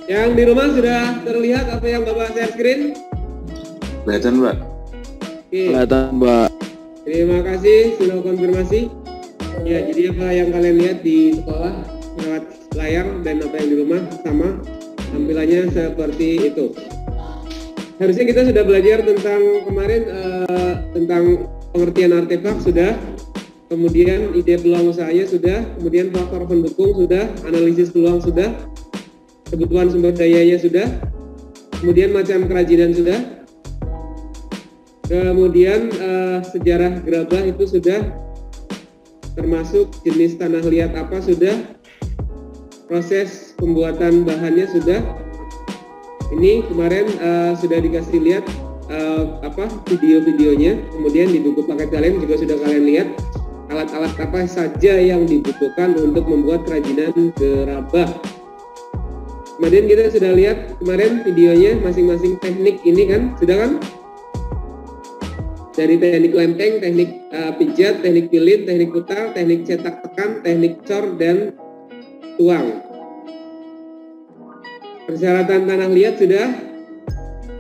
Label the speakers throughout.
Speaker 1: Yang di rumah sudah terlihat apa yang Bapak share screen?
Speaker 2: Kelihatan, Mbak?
Speaker 1: Oke.
Speaker 3: Kelihatan, Mbak.
Speaker 1: Terima kasih sudah konfirmasi. Ya, jadi apa yang kalian lihat di sekolah lewat layar dan apa yang di rumah sama tampilannya seperti itu. Harusnya kita sudah belajar tentang kemarin tentang pengertian artefak sudah, kemudian ide peluang usahanya sudah, kemudian faktor pendukung sudah, analisis peluang sudah, kebutuhan sumber dayanya sudah, kemudian macam kerajinan sudah, kemudian sejarah gerabah itu sudah, termasuk jenis tanah liat apa sudah, proses pembuatan bahannya sudah. Ini kemarin sudah dikasih lihat video-videonya, kemudian di buku paket kalian juga sudah kalian lihat alat-alat apa saja yang dibutuhkan untuk membuat kerajinan gerabah. Kemudian kita sudah lihat kemarin videonya masing-masing teknik ini kan, sudah kan? Dari teknik lempeng, teknik pijat, teknik pilin, teknik putar, teknik cetak tekan, teknik cor, dan tuang. Persyaratan tanah liat sudah,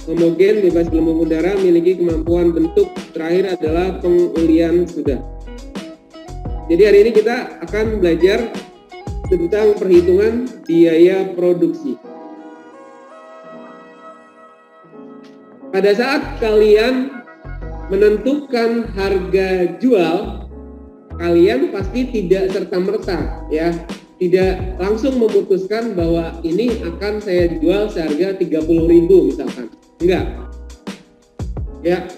Speaker 1: homogen, bebas gelembung udara, memiliki kemampuan bentuk. Terakhir adalah pengulian sudah. Jadi hari ini kita akan belajar tentang perhitungan biaya produksi. Pada saat kalian menentukan harga jual, kalian pasti tidak serta-merta ya, tidak langsung memutuskan bahwa ini akan saya jual seharga 30.000 misalkan. Enggak. Ya.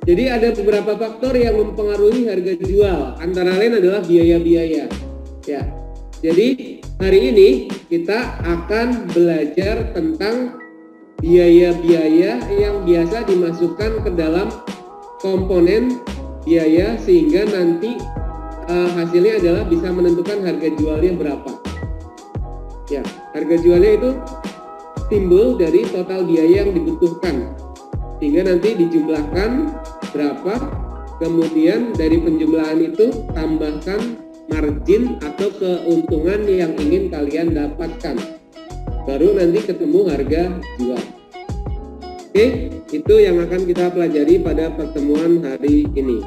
Speaker 1: Jadi ada beberapa faktor yang mempengaruhi harga jual, antara lain adalah biaya-biaya. Ya. Jadi hari ini kita akan belajar tentang biaya-biaya yang biasa dimasukkan ke dalam komponen biaya sehingga nanti hasilnya adalah bisa menentukan harga jualnya berapa. Ya, harga jualnya itu timbul dari total biaya yang dibutuhkan sehingga nanti dijumlahkan berapa, kemudian dari penjumlahan itu tambahkan margin atau keuntungan yang ingin kalian dapatkan, baru nanti ketemu harga jual. Oke, itu yang akan kita pelajari pada pertemuan hari ini.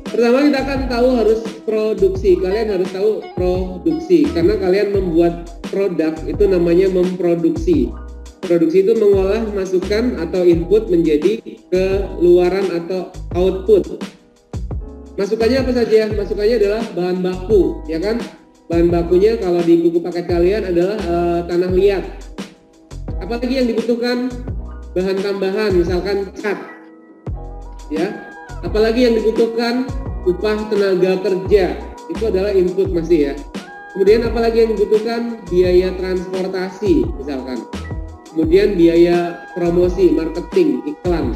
Speaker 1: Pertama kita akan tahu harus produksi. Kalian harus tahu produksi karena kalian membuat produk itu namanya memproduksi. Produksi itu mengolah masukan atau input menjadi keluaran atau output. Masukannya apa saja? Masukannya adalah bahan baku, ya kan? Bahan bakunya kalau di buku paket kalian adalah tanah liat. Apalagi yang dibutuhkan? Bahan tambahan, misalkan cat, ya. Apalagi yang dibutuhkan? Upah tenaga kerja, itu adalah input masih ya. Kemudian apalagi yang dibutuhkan? Biaya transportasi misalkan. Kemudian biaya promosi, marketing, iklan.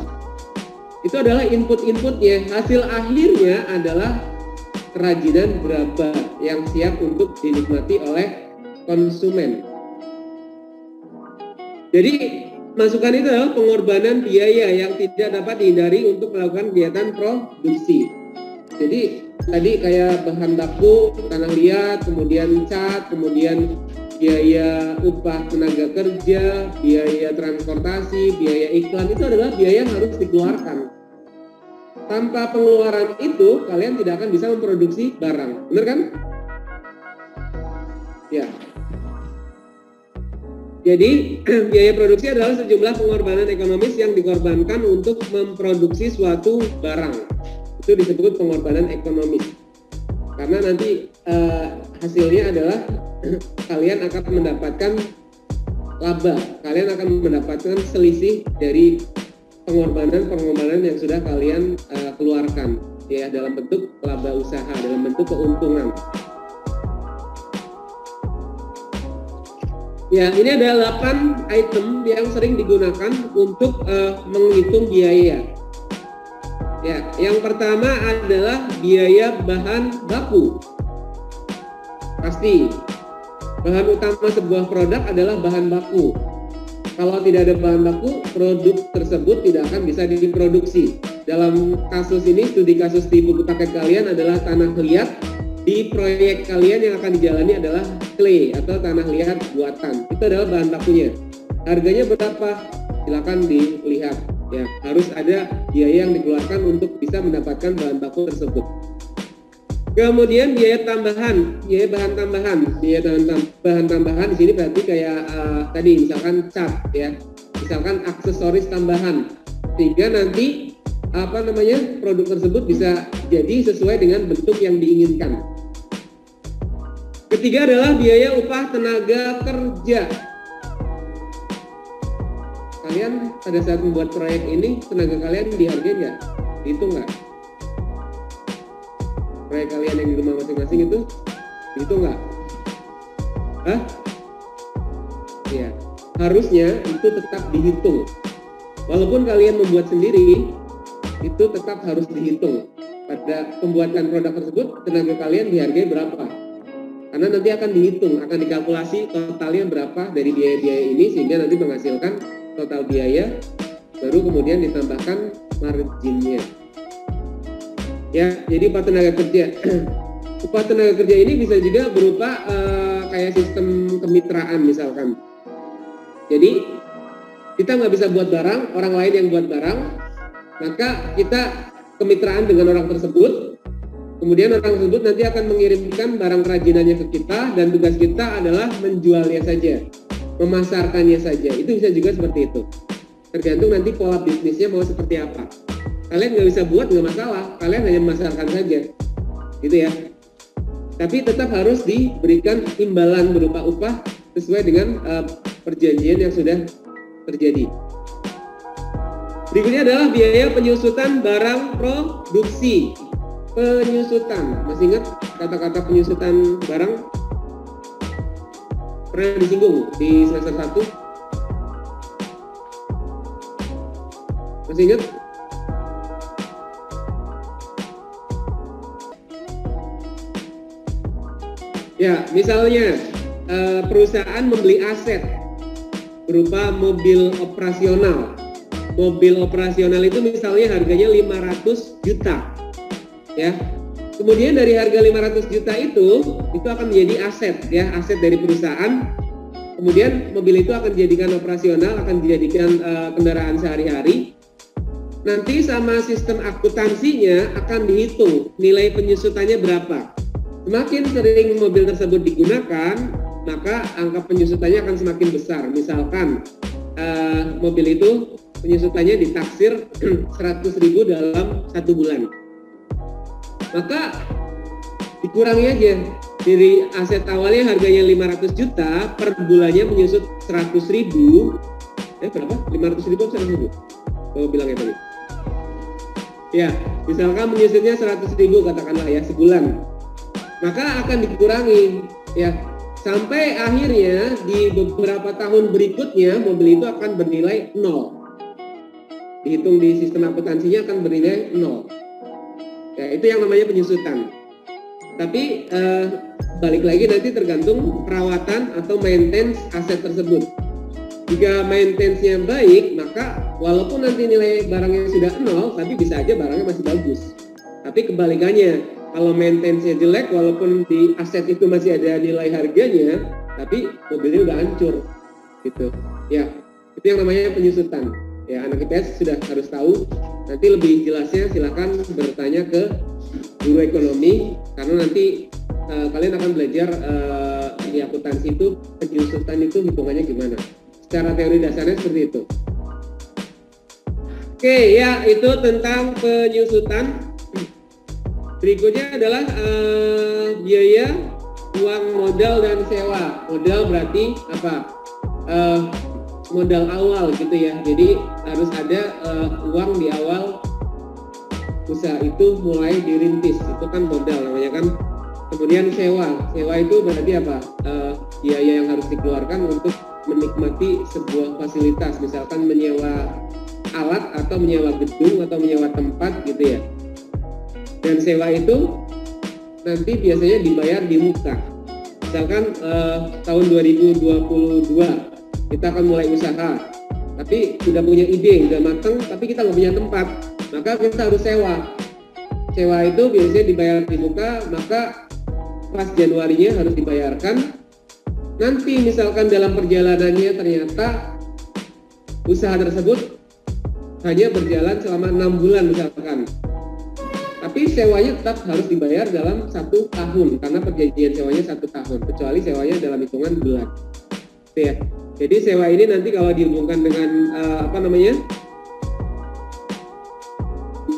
Speaker 1: Itu adalah input-inputnya. Hasil akhirnya adalah kerajinan gerabah yang siap untuk dinikmati oleh konsumen. Jadi masukan itu adalah pengorbanan biaya yang tidak dapat dihindari untuk melakukan kegiatan produksi. Jadi tadi kayak bahan baku, tanah liat, kemudian cat, kemudian biaya upah tenaga kerja, biaya transportasi, biaya iklan, itu adalah biaya yang harus dikeluarkan. Tanpa pengeluaran itu kalian tidak akan bisa memproduksi barang, benar kan? Ya. Jadi biaya produksi adalah sejumlah pengorbanan ekonomis yang dikorbankan untuk memproduksi suatu barang. Itu disebut pengorbanan ekonomis. Karena nanti hasilnya adalah kalian akan mendapatkan laba. Kalian akan mendapatkan selisih dari pengorbanan yang sudah kalian keluarkan ya, dalam bentuk laba usaha, dalam bentuk keuntungan. Ya, ini ada 8 item yang sering digunakan untuk menghitung biaya. Ya, yang pertama adalah biaya bahan baku. Pasti bahan utama sebuah produk adalah bahan baku. Kalau tidak ada bahan baku, produk tersebut tidak akan bisa diproduksi. Dalam kasus ini, studi kasus di buku paket kalian adalah tanah liat, di proyek kalian yang akan dijalani adalah clay atau tanah liat buatan. Itu adalah bahan bakunya. Harganya berapa? Silakan dilihat. Ya, harus ada biaya yang dikeluarkan untuk bisa mendapatkan bahan baku tersebut. Kemudian biaya tambahan, biaya bahan tambahan di sini berarti kayak tadi misalkan cat ya, misalkan aksesoris tambahan, sehingga nanti produk tersebut bisa jadi sesuai dengan bentuk yang diinginkan. Ketiga adalah biaya upah tenaga kerja. Kalian pada saat membuat proyek ini tenaga kalian dihargai nggak? Dihitung nggak? Proyek kalian yang di rumah masing-masing itu dihitung nggak? Hah? Ya, harusnya itu tetap dihitung. Walaupun kalian membuat sendiri, itu tetap harus dihitung. Pada pembuatan produk tersebut, tenaga kalian dihargai berapa? Karena nanti akan dihitung, akan dikalkulasi totalnya berapa dari biaya-biaya ini, sehingga nanti menghasilkan total biaya, baru kemudian ditambahkan marginnya. Ya, jadi upah tenaga kerja. Upah tenaga kerja ini bisa juga berupa kayak sistem kemitraan misalkan. Jadi kita nggak bisa buat barang, orang lain yang buat barang, maka kita kemitraan dengan orang tersebut. Kemudian orang tersebut nanti akan mengirimkan barang kerajinannya ke kita, dan tugas kita adalah menjualnya saja, memasarkannya saja. Itu bisa juga seperti itu. Tergantung nanti pola bisnisnya mau seperti apa. Kalian nggak bisa buat, nggak masalah, kalian hanya memasarkan saja, gitu ya. Tapi tetap harus diberikan imbalan berupa upah sesuai dengan perjanjian yang sudah terjadi. Berikutnya adalah biaya penyusutan barang produksi. Penyusutan, masih ingat kata-kata penyusutan barang? Pernah disinggung di semester 1? Masih ingat? Ya, misalnya perusahaan membeli aset berupa mobil operasional. Mobil operasional itu misalnya harganya 500 juta. Ya. Kemudian dari harga 500 juta itu akan menjadi aset ya, aset dari perusahaan. Kemudian mobil itu akan dijadikan operasional, akan dijadikan kendaraan sehari-hari. Nanti sama sistem akuntansinya akan dihitung nilai penyusutannya berapa. Semakin sering mobil tersebut digunakan, maka angka penyusutannya akan semakin besar. Misalkan mobil itu penyusutannya ditaksir 100.000 dalam 1 bulan. Maka dikurangi aja dari aset awalnya harganya 500 juta, per bulannya menyusut 100.000. Berapa? 500.000 atau 100.000? Kalau bilangnya tadi. Ya, misalkan menyusutnya 100.000 katakanlah ya sebulan. Maka akan dikurangi ya sampai akhirnya di beberapa tahun berikutnya mobil itu akan bernilai 0. Dihitung di sistem akuntansinya akan bernilai 0. Ya, itu yang namanya penyusutan. Tapi balik lagi nanti tergantung perawatan atau maintenance aset tersebut. Jika maintenance-nya baik, maka walaupun nanti nilai barangnya sudah 0, tapi bisa aja barangnya masih bagus. Tapi kebalikannya, kalau maintenance-nya jelek, walaupun di aset itu masih ada nilai harganya, tapi mobilnya udah hancur, gitu. Ya, itu yang namanya penyusutan. Ya, anak IPS sudah harus tahu. Nanti lebih jelasnya silakan bertanya ke guru ekonomi, karena nanti kalian akan belajar di akuntansi itu penyusutan itu hitungannya gimana. Secara teori dasarnya seperti itu. Oke, ya itu tentang penyusutan. Berikutnya adalah biaya uang modal dan sewa. Modal berarti apa? Modal awal gitu ya. Jadi harus ada uang di awal usaha itu mulai dirintis. Itu kan modal namanya kan. Kemudian sewa. Sewa itu berarti apa? Biaya yang harus dikeluarkan untuk menikmati sebuah fasilitas. Misalkan menyewa alat atau menyewa gedung atau menyewa tempat gitu ya. Dan sewa itu nanti biasanya dibayar di muka. Misalkan tahun 2022 kita akan mulai usaha, tapi sudah punya ide, sudah matang, tapi kita nggak punya tempat, maka kita harus sewa. Sewa itu biasanya dibayar di muka, maka pas Januarinya harus dibayarkan. Nanti misalkan dalam perjalanannya ternyata usaha tersebut hanya berjalan selama 6 bulan misalkan, tapi sewanya tetap harus dibayar dalam 1 tahun karena perjanjian sewanya 1 tahun, kecuali sewanya dalam hitungan bulan. Ya. Jadi sewa ini nanti kalau dihubungkan dengan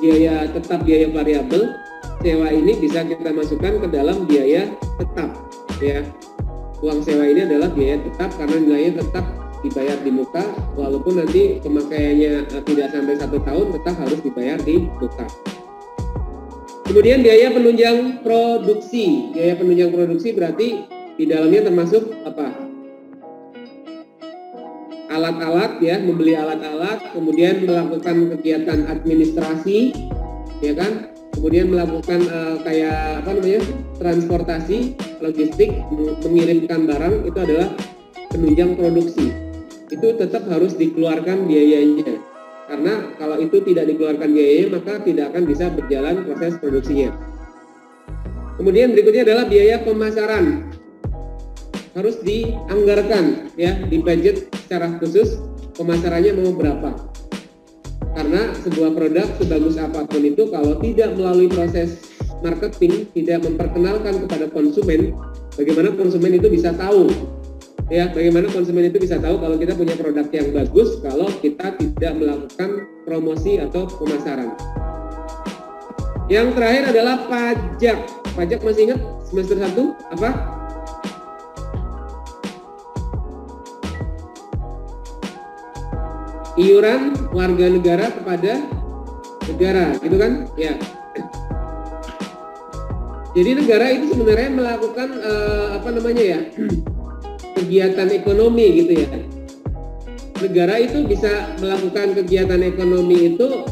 Speaker 1: biaya tetap, biaya variabel, sewa ini bisa kita masukkan ke dalam biaya tetap. Ya, uang sewa ini adalah biaya tetap karena nilainya tetap dibayar di muka, walaupun nanti pemakaiannya tidak sampai 1 tahun tetap harus dibayar di muka. Kemudian biaya penunjang produksi. Biaya penunjang produksi berarti di dalamnya termasuk apa? Alat-alat, ya, membeli alat-alat, kemudian melakukan kegiatan administrasi, ya kan? Kemudian melakukan transportasi, logistik, mengirimkan barang, itu adalah penunjang produksi. Itu tetap harus dikeluarkan biayanya, karena kalau itu tidak dikeluarkan biayanya maka tidak akan bisa berjalan proses produksinya. Kemudian berikutnya adalah biaya pemasaran, harus dianggarkan, ya, di budget secara khusus pemasarannya mau berapa, karena sebuah produk sebagus apapun itu kalau tidak melalui proses marketing, tidak memperkenalkan kepada konsumen, bagaimana konsumen itu bisa tahu? Ya, bagaimana konsumen itu bisa tahu kalau kita punya produk yang bagus kalau kita tidak melakukan promosi atau pemasaran. Yang terakhir adalah pajak. Pajak masih ingat semester 1 apa? Iuran warga negara kepada negara, gitu kan? Ya. Jadi negara itu sebenarnya melakukan kegiatan ekonomi, gitu ya. Negara itu bisa melakukan kegiatan ekonomi itu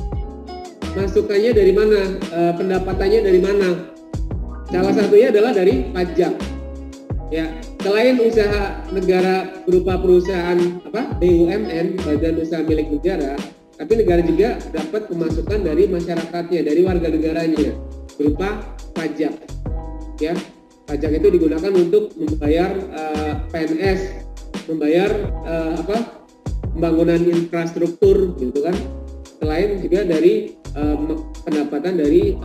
Speaker 1: masukannya dari mana, pendapatannya dari mana? Salah satunya adalah dari pajak. Ya, selain usaha negara berupa perusahaan BUMN, badan usaha milik negara, tapi negara juga dapat pemasukan dari masyarakatnya, dari warga negaranya berupa pajak. Ya. Pajak itu digunakan untuk membayar PNS, membayar pembangunan infrastruktur, gitu kan. Selain juga dari pendapatan dari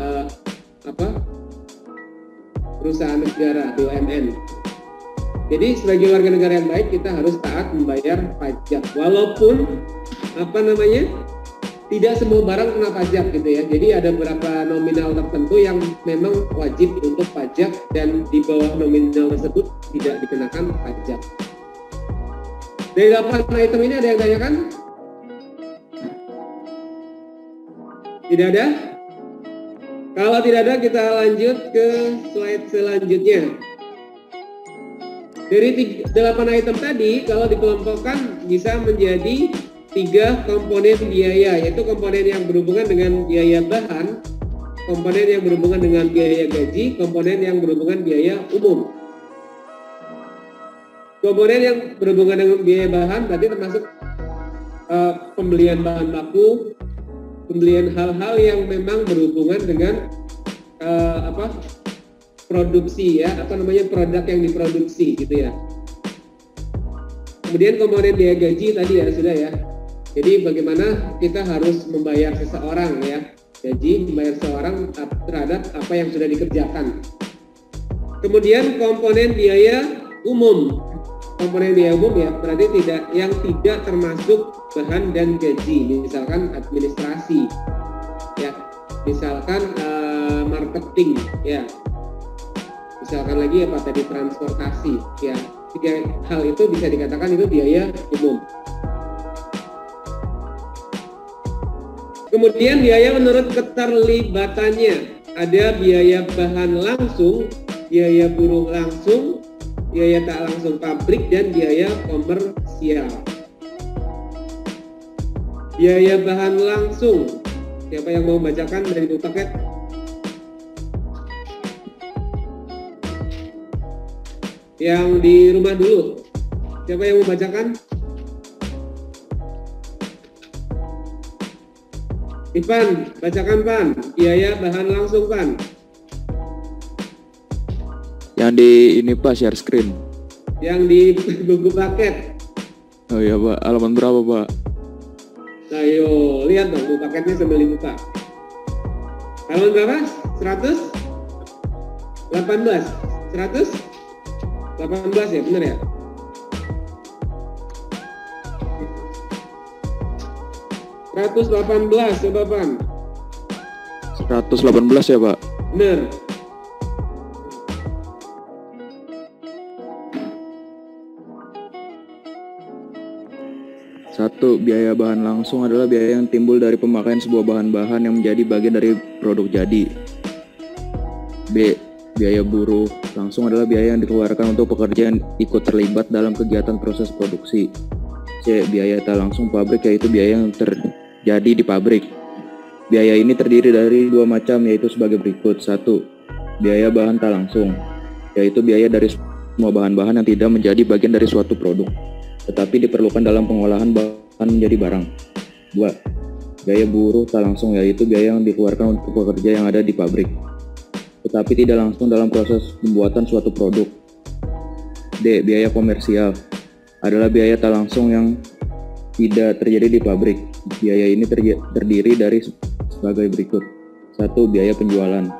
Speaker 1: perusahaan negara BUMN. Jadi sebagai warga negara yang baik kita harus taat membayar pajak, walaupun tidak semua barang kena pajak, gitu ya. Jadi ada beberapa nominal tertentu yang memang wajib untuk pajak dan di bawah nominal tersebut tidak dikenakan pajak. Dari 8 item ini ada yang tanyakan? Tidak ada? Kalau tidak ada, kita lanjut ke slide selanjutnya. Dari 8 item tadi, kalau dikelompokkan bisa menjadi 3 komponen biaya, yaitu komponen yang berhubungan dengan biaya bahan, komponen yang berhubungan dengan biaya gaji, komponen yang berhubungan biaya umum. Komponen yang berhubungan dengan biaya bahan berarti termasuk pembelian bahan baku, pembelian hal-hal yang memang berhubungan dengan produksi, ya, produk yang diproduksi, gitu ya. Kemudian komponen biaya gaji tadi ya sudah ya. Jadi bagaimana kita harus membayar seseorang, ya, gaji membayar seseorang terhadap apa yang sudah dikerjakan. Kemudian komponen biaya umum. Komponen biaya umum, ya, berarti yang tidak termasuk bahan dan gaji, misalkan administrasi, ya, misalkan marketing, ya, misalkan lagi transportasi, ya. 3 hal itu bisa dikatakan itu biaya umum. Kemudian biaya menurut keterlibatannya, ada biaya bahan langsung, biaya buruh langsung, biaya tak langsung pabrik, dan biaya komersial. Biaya bahan langsung, siapa yang mau membacakan dari buku paket? Yang di rumah dulu, siapa yang mau membacakan? Ivan, bacakan Pan, biaya bahan langsung Pan.
Speaker 3: Yang di ini Pak, share screen.
Speaker 1: Yang di buku paket.
Speaker 3: Oh iya Pak, halaman berapa Pak?
Speaker 1: Ayo, lihat dong buku paketnya sambil dibuka. Halaman berapa? 118. 118 ya, benar ya? (118) coba Pan.
Speaker 3: 118 ya Pak?
Speaker 1: Benar.
Speaker 3: Satu, biaya bahan langsung adalah biaya yang timbul dari pemakaian sebuah bahan-bahan yang menjadi bagian dari produk jadi. B, biaya buruh langsung adalah biaya yang dikeluarkan untuk pekerja yang ikut terlibat dalam kegiatan proses produksi. C, biaya tak langsung pabrik, yaitu biaya yang terjadi di pabrik. Biaya ini terdiri dari dua macam, yaitu sebagai berikut. 1. Biaya bahan tak langsung, yaitu biaya dari semua bahan-bahan yang tidak menjadi bagian dari suatu produk, tetapi diperlukan dalam pengolahan bahan menjadi barang. 2. Biaya buruh tak langsung, yaitu biaya yang dikeluarkan untuk pekerja yang ada di pabrik, tetapi tidak langsung dalam proses pembuatan suatu produk. D. Biaya komersial adalah biaya tak langsung yang tidak terjadi di pabrik. Biaya ini terdiri dari sebagai berikut. 1. Biaya penjualan,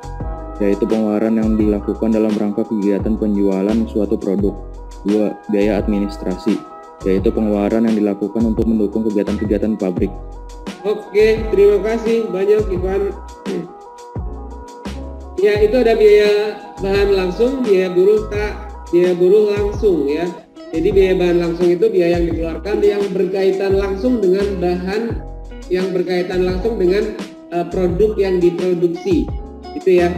Speaker 3: yaitu pengeluaran yang dilakukan dalam rangka kegiatan penjualan suatu produk. 2. Biaya administrasi, yaitu pengeluaran yang dilakukan untuk mendukung kegiatan-kegiatan pabrik.
Speaker 1: Oke, terima kasih banyak Ivan. Ya, itu ada biaya bahan langsung, biaya buruh langsung ya. Jadi biaya bahan langsung itu biaya yang dikeluarkan yang berkaitan langsung dengan bahan, yang berkaitan langsung dengan produk yang diproduksi. Itu ya.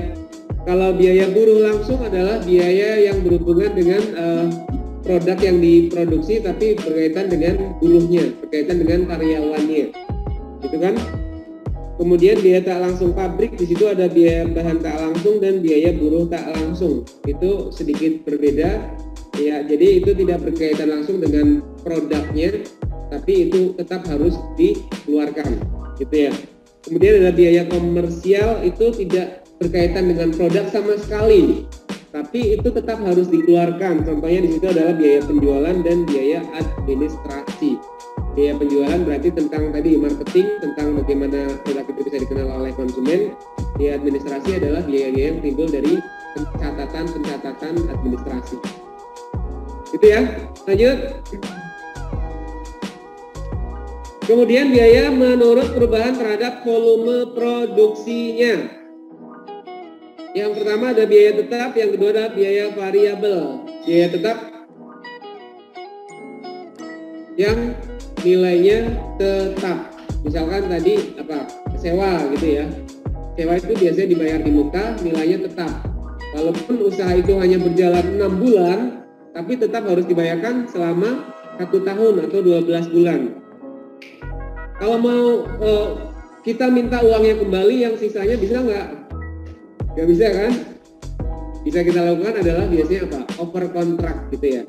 Speaker 1: Kalau biaya buruh langsung adalah biaya yang berhubungan dengan produk yang diproduksi tapi berkaitan dengan buruhnya, berkaitan dengan karyawannya, gitu kan? Kemudian biaya tak langsung pabrik, di situ ada biaya bahan tak langsung dan biaya buruh tak langsung. Itu sedikit berbeda, ya. Jadi itu tidak berkaitan langsung dengan produknya, tapi itu tetap harus dikeluarkan, gitu ya. Kemudian ada biaya komersial, itu tidak berkaitan dengan produk sama sekali, tapi itu tetap harus dikeluarkan. Contohnya di situ adalah biaya penjualan dan biaya administrasi. Biaya penjualan berarti tentang tadi marketing, tentang bagaimana produk itu bisa dikenal oleh konsumen. Biaya administrasi adalah biaya-biaya yang timbul dari pencatatan administrasi. Itu ya. Lanjut. Kemudian biaya menurut perubahan terhadap volume produksinya. Yang pertama ada biaya tetap, yang kedua ada biaya variabel. Biaya tetap yang nilainya tetap. Misalkan tadi sewa gitu ya. Sewa itu biasanya dibayar di muka, nilainya tetap. Walaupun usaha itu hanya berjalan 6 bulan, tapi tetap harus dibayarkan selama 1 tahun atau 12 bulan. Kalau mau kita minta uangnya kembali, yang sisanya bisa nggak? Nggak bisa kan? Bisa kita lakukan adalah biasanya over kontrak gitu ya.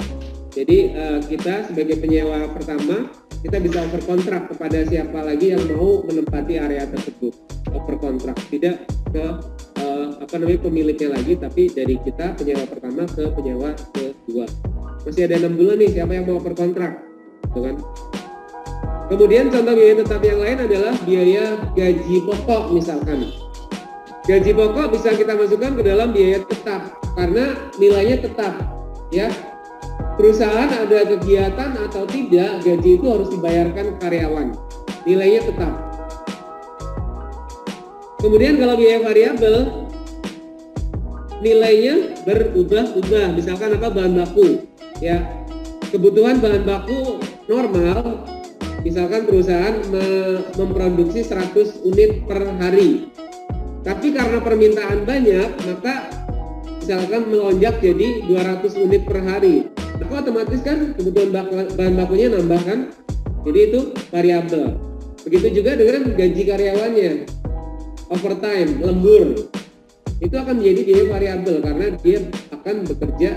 Speaker 1: Jadi kita sebagai penyewa pertama, kita bisa over kontrak kepada siapa lagi yang mau menempati area tersebut. Over kontrak, tidak ke pemiliknya lagi, tapi dari kita penyewa pertama ke penyewa kedua. Masih ada 6 bulan nih, siapa yang mau over kontrak, gitu kan? Kemudian contoh biaya tetap yang lain adalah biaya gaji pokok misalkan. Gaji pokok bisa kita masukkan ke dalam biaya tetap karena nilainya tetap, ya. Perusahaan ada kegiatan atau tidak, gaji itu harus dibayarkan karyawan. Nilainya tetap. Kemudian kalau biaya variabel, nilainya berubah-ubah. Misalkan bahan baku, ya. Kebutuhan bahan baku normal, misalkan perusahaan memproduksi 100 unit per hari. Tapi karena permintaan banyak, maka misalkan melonjak jadi 200 unit per hari. Maka otomatis kan kebutuhan bahan bakunya nambah kan? Jadi itu variabel. Begitu juga dengan gaji karyawannya. Overtime, lembur. Itu akan menjadi biaya variabel karena dia akan bekerja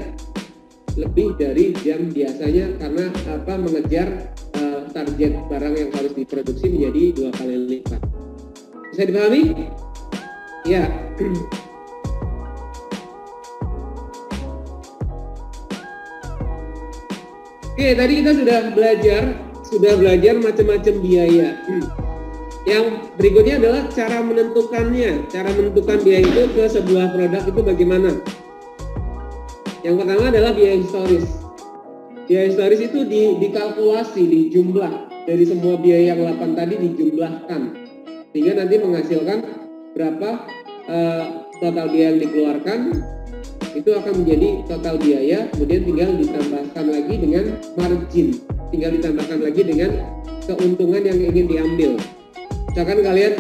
Speaker 1: lebih dari jam biasanya karena mengejar target barang yang harus diproduksi menjadi 2 kali lipat. Bisa dipahami? Ya. Oke, tadi kita sudah belajar macam-macam biaya. Yang berikutnya adalah cara menentukannya. Cara menentukan biaya itu ke sebuah produk itu bagaimana? Yang pertama adalah biaya historis. Biaya historis itu dikalkulasi, dijumlah dari semua biaya yang 8 tadi dijumlahkan, sehingga nanti menghasilkan berapa total biaya yang dikeluarkan. Itu akan menjadi total biaya, kemudian tinggal ditambahkan lagi dengan margin, tinggal ditambahkan lagi dengan keuntungan yang ingin diambil. Misalkan kalian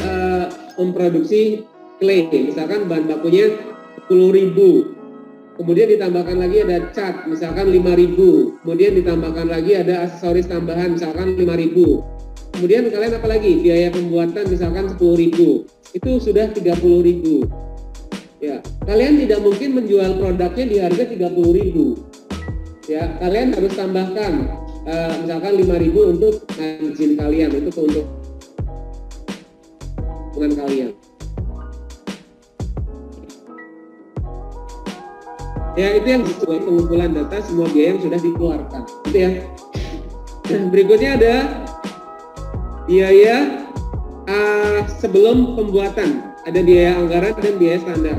Speaker 1: memproduksi clay, misalkan bahan bakunya 10.000, kemudian ditambahkan lagi ada cat, misalkan 5.000, kemudian ditambahkan lagi ada aksesoris tambahan, misalkan 5.000, kemudian kalian apa lagi? Biaya pembuatan misalkan 10.000, itu sudah 30.000. Ya, kalian tidak mungkin menjual produknya di harga 30.000. Ya, kalian harus tambahkan misalkan 5.000 untuk margin kalian, itu keuntungan kalian. Ya, itu yang disebut pengumpulan data semua biaya yang sudah dikeluarkan. Gitu ya. Berikutnya ada biaya sebelum pembuatan. Ada biaya anggaran dan biaya standar.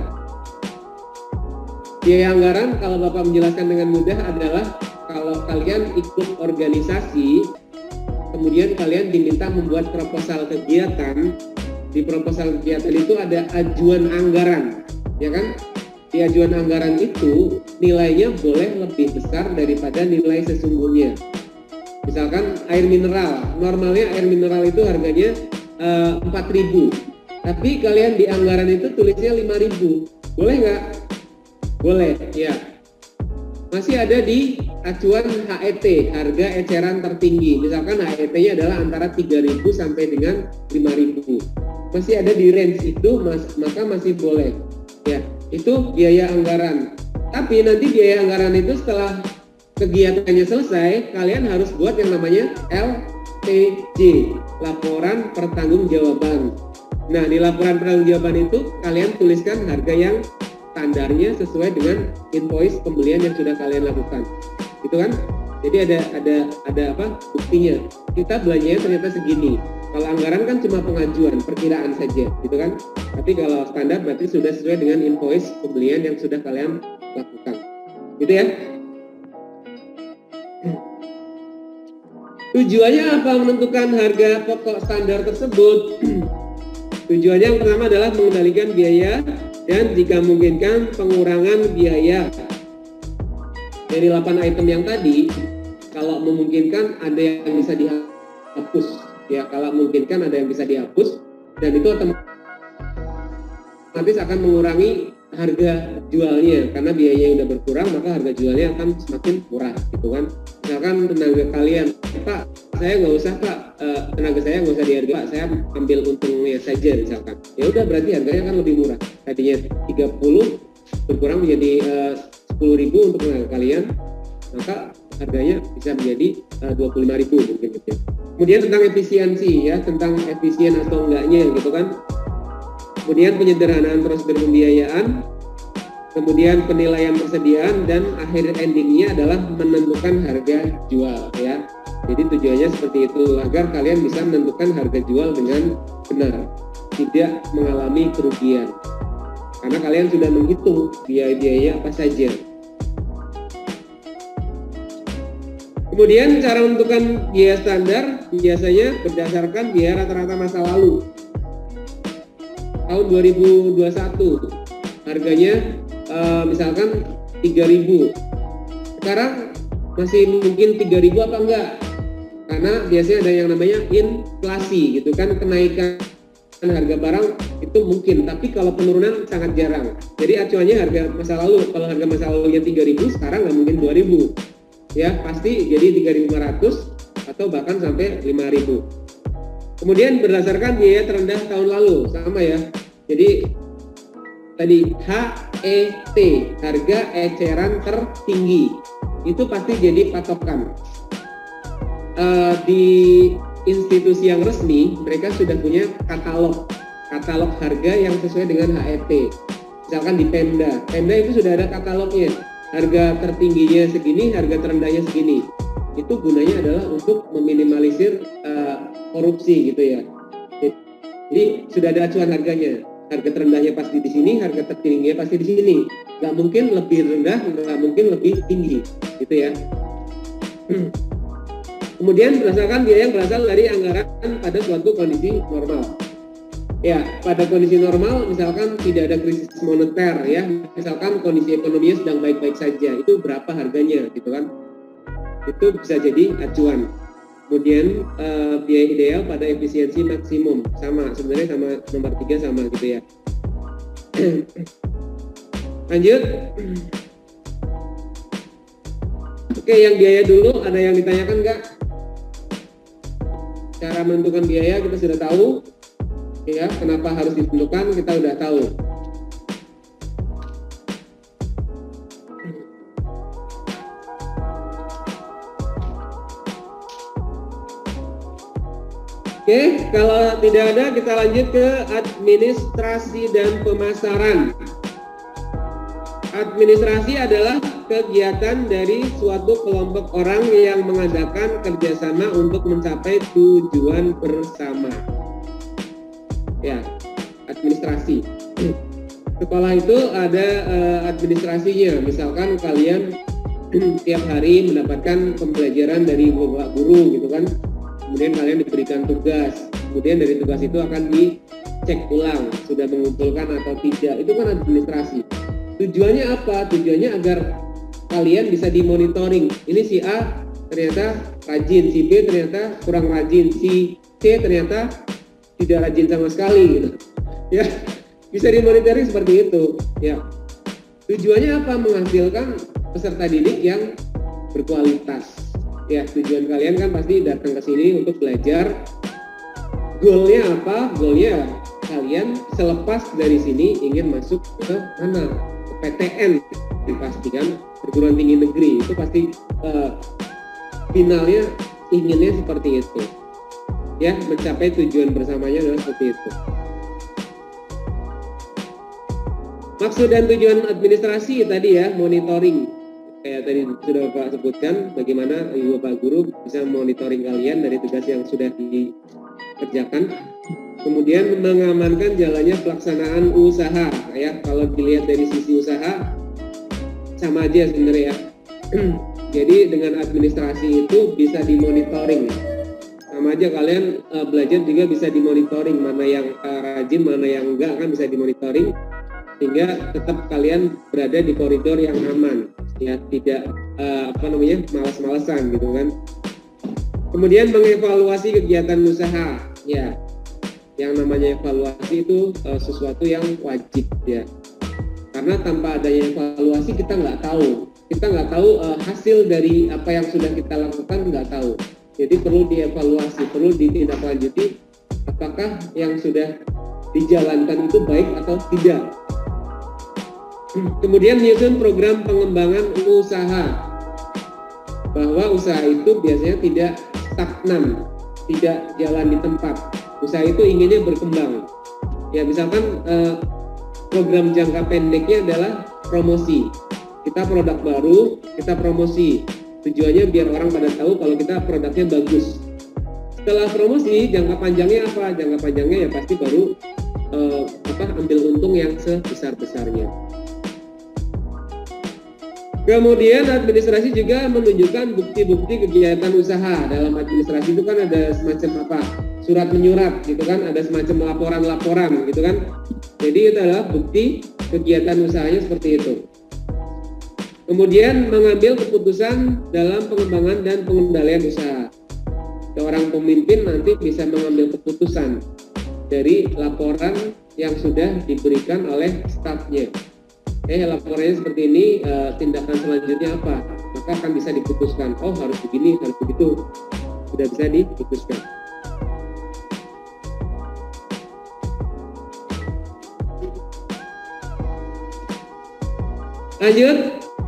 Speaker 1: Biaya anggaran, kalau Bapak menjelaskan dengan mudah, adalah kalau kalian ikut organisasi, kemudian kalian diminta membuat proposal kegiatan. Di proposal kegiatan itu ada ajuan anggaran, ya kan? Di ajuan anggaran itu nilainya boleh lebih besar daripada nilai sesungguhnya. Misalkan air mineral, normalnya air mineral itu harganya 4.000. Tapi kalian di anggaran itu tulisnya 5.000, boleh nggak? Boleh, ya. Masih ada di acuan HET, harga eceran tertinggi. Misalkan HET-nya adalah antara 3.000 sampai dengan 5.000. Masih ada di range itu, maka masih boleh. Ya, itu biaya anggaran. Tapi nanti biaya anggaran itu setelah kegiatannya selesai, kalian harus buat yang namanya LPJ, laporan pertanggungjawaban. Nah, di laporan pertanggungjawaban itu kalian tuliskan harga yang standarnya sesuai dengan invoice pembelian yang sudah kalian lakukan. Itu kan? Jadi ada apa? Buktinya. Kita belanjanya ternyata segini. Kalau anggaran kan cuma pengajuan, perkiraan saja, gitu kan? Tapi kalau standar berarti sudah sesuai dengan invoice pembelian yang sudah kalian lakukan. Gitu ya? Tujuannya apa menentukan harga pokok standar tersebut? Tujuannya yang pertama adalah mengendalikan biaya dan jika memungkinkan pengurangan biaya. Dari 8 item yang tadi, kalau memungkinkan ada yang bisa dihapus. Ya, kalau memungkinkan ada yang bisa dihapus dan itu otomatis akan mengurangi harga jualnya, karena biayanya udah berkurang maka harga jualnya akan semakin murah, gitu kan. Misalkan tenaga kalian, Pak, saya nggak usah Pak, tenaga saya nggak usah dihargai Pak, saya ambil untungnya saja misalkan. Ya udah, berarti harganya kan lebih murah. Tadinya 30 berkurang menjadi 10.000 untuk tenaga kalian, maka harganya bisa menjadi 25.000 mungkin gitu. Kemudian tentang efisiensi ya, tentang efisien atau enggaknya gitu kan. Kemudian penyederhanaan prosedur pembiayaan, kemudian penilaian persediaan, dan akhir endingnya adalah menentukan harga jual ya. Jadi tujuannya seperti itu agar kalian bisa menentukan harga jual dengan benar, tidak mengalami kerugian. Karena kalian sudah menghitung biaya-biaya apa saja. Kemudian cara menentukan biaya standar biasanya berdasarkan biaya rata-rata masa lalu. Tahun 2021 harganya misalkan 3.000. Sekarang masih mungkin 3.000 apa enggak? Karena biasanya ada yang namanya inflasi gitu kan, kenaikan harga barang itu mungkin, tapi kalau penurunan sangat jarang. Jadi acuannya harga masa lalu. Kalau harga masa lalunya 3.000, sekarang nggak mungkin 2.000. Ya, pasti jadi 3.500 atau bahkan sampai 5.000. Kemudian berdasarkan biaya terendah tahun lalu, sama ya. Jadi tadi HET, harga eceran tertinggi, itu pasti jadi patokan. Di institusi yang resmi, mereka sudah punya katalog harga yang sesuai dengan HET. Misalkan di Pemda itu sudah ada katalognya. Harga tertingginya segini, harga terendahnya segini. itu gunanya adalah untuk meminimalisir korupsi gitu ya. Jadi sudah ada acuan harganya. Harga terendahnya pasti di sini, harga tertingginya pasti di sini. Nggak mungkin lebih rendah, nggak mungkin lebih tinggi, gitu ya. Kemudian berdasarkan biaya yang berasal dari anggaran pada suatu kondisi normal. Ya, pada kondisi normal misalkan tidak ada krisis moneter ya, misalkan kondisi ekonominya sedang baik-baik saja, itu berapa harganya gitu kan? Itu bisa jadi acuan. Kemudian biaya ideal pada efisiensi maksimum sama, sebenarnya sama nomor 3 sama gitu ya. Lanjut. Oke, yang biaya dulu ada yang ditanyakan nggak? Cara menentukan biaya kita sudah tahu, ya. Kenapa harus ditentukan kita udah tahu. Oke, kalau tidak ada kita lanjut ke administrasi dan pemasaran. Administrasi adalah kegiatan dari suatu kelompok orang yang mengadakan kerjasama untuk mencapai tujuan bersama. Ya, administrasi. Sekolah itu ada administrasinya. Misalkan kalian tiap hari mendapatkan pembelajaran dari bapak guru gitu kan. Kemudian kalian diberikan tugas. Kemudian dari tugas itu akan dicek ulang sudah mengumpulkan atau tidak. Itu kan administrasi. Tujuannya apa? Tujuannya agar kalian bisa dimonitoring. Ini si A ternyata rajin, si B ternyata kurang rajin, si C ternyata tidak rajin sama sekali gitu. Ya, bisa dimonitoring seperti itu. Ya. Tujuannya apa? Menghasilkan peserta didik yang berkualitas. Ya, tujuan kalian kan pasti datang ke sini untuk belajar. Goalnya apa? Goalnya kalian selepas dari sini ingin masuk ke mana? PTN dipastikan perguruan tinggi negeri itu pasti finalnya inginnya seperti itu ya, mencapai tujuan bersamanya adalah seperti itu. Maksud dan tujuan administrasi tadi ya, monitoring kayak tadi sudah Bapak sebutkan, bagaimana Ibu Bapak Guru bisa monitoring kalian dari tugas yang sudah dikerjakan. Kemudian mengamankan jalannya pelaksanaan usaha ya, kalau dilihat dari sisi usaha sama aja sebenarnya ya. Jadi dengan administrasi itu bisa dimonitoring, sama aja kalian belajar juga bisa dimonitoring, mana yang rajin mana yang enggak kan bisa dimonitoring, sehingga tetap kalian berada di koridor yang aman ya, tidak malas-malasan gitu kan. Kemudian mengevaluasi kegiatan usaha ya. Yang namanya evaluasi itu sesuatu yang wajib ya, karena tanpa adanya evaluasi kita nggak tahu hasil dari apa yang sudah kita lakukan, nggak tahu. Jadi perlu dievaluasi, perlu ditindaklanjuti apakah yang sudah dijalankan itu baik atau tidak. Kemudian menyusun program pengembangan usaha, bahwa usaha itu biasanya tidak stagnan, tidak jalan di tempat. Usaha itu inginnya berkembang. Ya misalkan program jangka pendeknya adalah promosi. Kita produk baru, kita promosi. Tujuannya biar orang pada tahu kalau kita produknya bagus. Setelah promosi, jangka panjangnya apa? Jangka panjangnya ya pasti baru ambil untung yang sebesar-besarnya. Kemudian administrasi juga menunjukkan bukti-bukti kegiatan usaha. Dalam administrasi itu kan ada semacam apa? Surat menyurat gitu kan, ada semacam laporan-laporan gitu kan. Jadi itu adalah bukti kegiatan usahanya seperti itu. Kemudian mengambil keputusan dalam pengembangan dan pengendalian usaha. Seorang pemimpin nanti bisa mengambil keputusan dari laporan yang sudah diberikan oleh stafnya. Laporannya seperti ini, tindakan selanjutnya apa? Maka akan bisa diputuskan, oh harus begini, harus begitu. Sudah bisa diputuskan. Lanjut,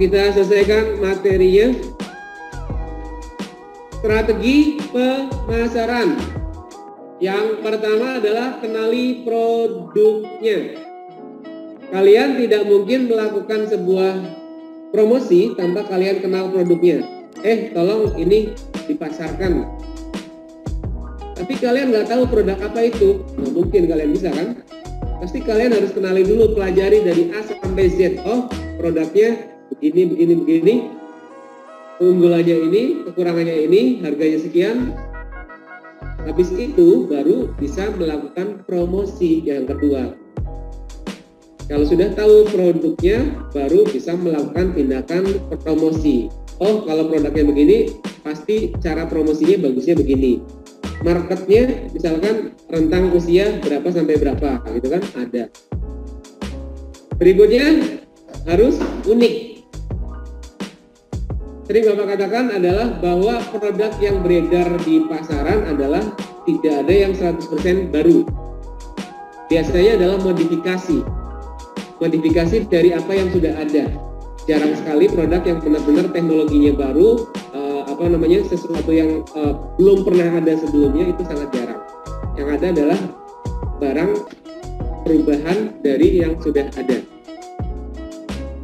Speaker 1: kita selesaikan materinya. Strategi pemasaran. Yang pertama adalah kenali produknya. Kalian tidak mungkin melakukan sebuah promosi tanpa kalian kenal produknya. tolong ini dipasarkan. Tapi kalian nggak tahu produk apa itu, nah, mungkin kalian bisa kan? Pasti kalian harus kenali dulu, pelajari dari A sampai Z. Oh, produknya begini, keunggulannya ini, kekurangannya ini, harganya sekian. Habis itu baru bisa melakukan promosi yang kedua. Kalau sudah tahu produknya, baru bisa melakukan tindakan promosi. Oh, kalau produknya begini, pasti cara promosinya bagusnya begini. Marketnya misalkan rentang usia berapa sampai berapa, gitu kan, ada. Berikutnya harus unik. Sering Bapak katakan adalah bahwa produk yang beredar di pasaran adalah tidak ada yang 100% baru. Biasanya adalah modifikasi dari apa yang sudah ada. Jarang sekali produk yang benar-benar teknologinya baru, sesuatu yang belum pernah ada sebelumnya, itu sangat jarang. Yang ada adalah barang perubahan dari yang sudah ada.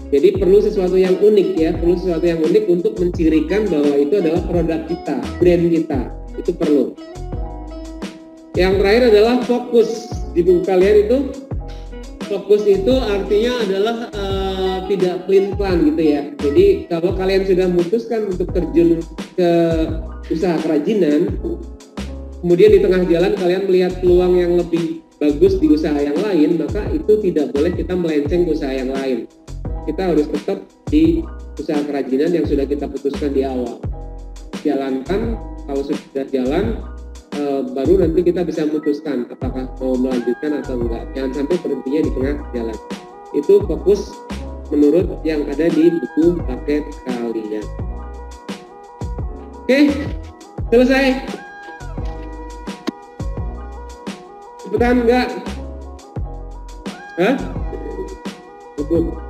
Speaker 1: Jadi perlu sesuatu yang unik ya, untuk mencirikan bahwa itu adalah produk kita, brand kita, itu perlu. Yang terakhir adalah fokus. Di buku kalian itu, fokus itu artinya adalah tidak plan gitu ya. Jadi kalau kalian sudah memutuskan untuk terjun ke usaha kerajinan, kemudian di tengah jalan kalian melihat peluang yang lebih bagus di usaha yang lain, maka itu tidak boleh kita melenceng ke usaha yang lain. Kita harus tetap di usaha kerajinan yang sudah kita putuskan di awal. Jalankan, kalau sudah jalan, baru nanti kita bisa memutuskan apakah mau melanjutkan atau enggak. Jangan sampai berhentinya di tengah jalan. Itu fokus menurut yang ada di buku paket kalian. Oke, selesai. Cepetan enggak? Cukup.